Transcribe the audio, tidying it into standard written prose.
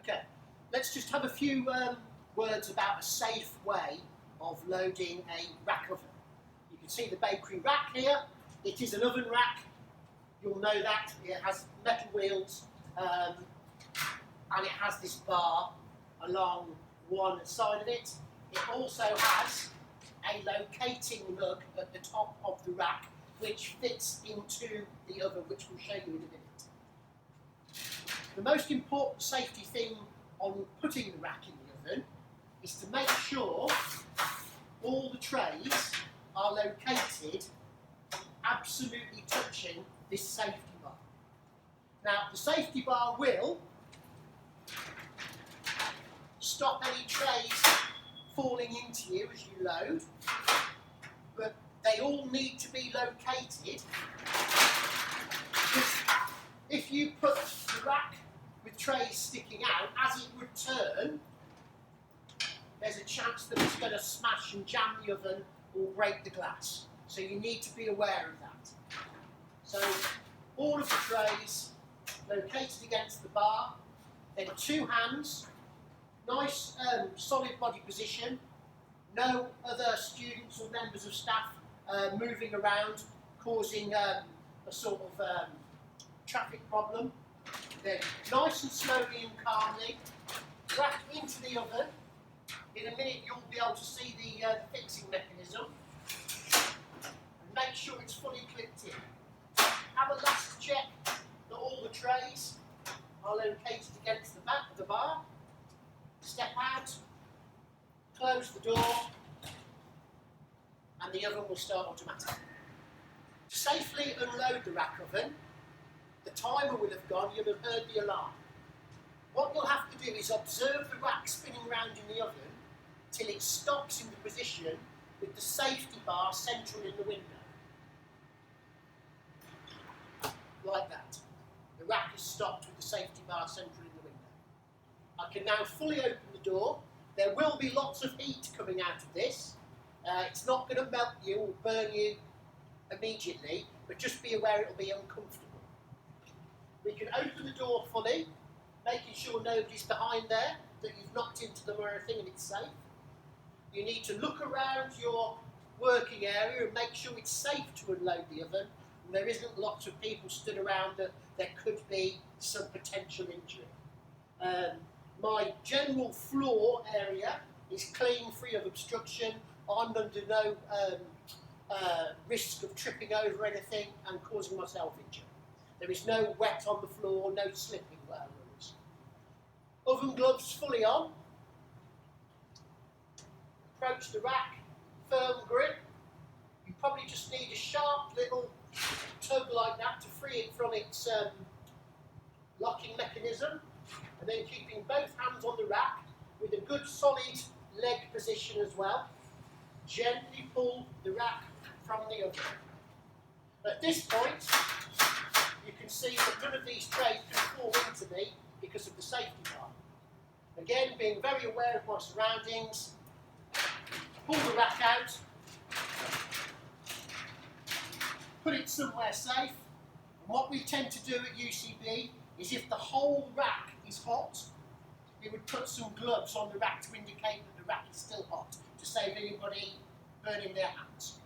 Okay, let's just have a few words about a safe way of loading a rack oven. You can see the bakery rack here. It is an oven rack. You'll know that. It has metal wheels and it has this bar along one side of it. It also has a locating lug at the top of the rack which fits into the oven, which we'll show you in a minute. The most important safety thing on putting the rack in the oven is to make sure all the trays are located absolutely touching this safety bar. Now, the safety bar will stop any trays falling into you as you load, but they all need to be located, because if you put the rack with trays sticking out, as it would turn, there's a chance that it's going to smash and jam the oven or break the glass. So you need to be aware of that. So all of the trays located against the bar, then two hands, nice solid body position, no other students or members of staff moving around causing a sort of traffic problem. Then nice and slowly and calmly, rack into the oven. In a minute you'll be able to see the fixing mechanism. And make sure it's fully clipped in. Have a last check that all the trays are located against the back of the bar. Step out, close the door, and the oven will start automatically. To safely unload the rack oven, the timer will have gone, you'll have heard the alarm. What you'll have to do is observe the rack spinning around in the oven till it stops in the position with the safety bar central in the window. Like that. The rack is stopped with the safety bar central in the window. I can now fully open the door. There will be lots of heat coming out of this. It's not going to melt you or burn you immediately, but just be aware it will be uncomfortable. We can open the door fully, making sure nobody's behind there, that you've knocked into them or anything and it's safe. You need to look around your working area and make sure it's safe to unload the oven, and there isn't lots of people stood around that there could be some potential injury. My general floor area is clean, free of obstruction. I'm under no risk of tripping over anything and causing myself injury. There is no wet on the floor, no slipping rules. Oven gloves fully on. Approach the rack, firm grip. You probably just need a sharp little tug like that to free it from its locking mechanism. And then keeping both hands on the rack with a good solid leg position as well. Gently pull the rack from the oven. At this point, you can see that none of these trays can fall into me because of the safety bar. Again, being very aware of my surroundings, pull the rack out, put it somewhere safe, and what we tend to do at UCB is if the whole rack is hot, we would put some gloves on the rack to indicate that the rack is still hot, to save anybody burning their hands.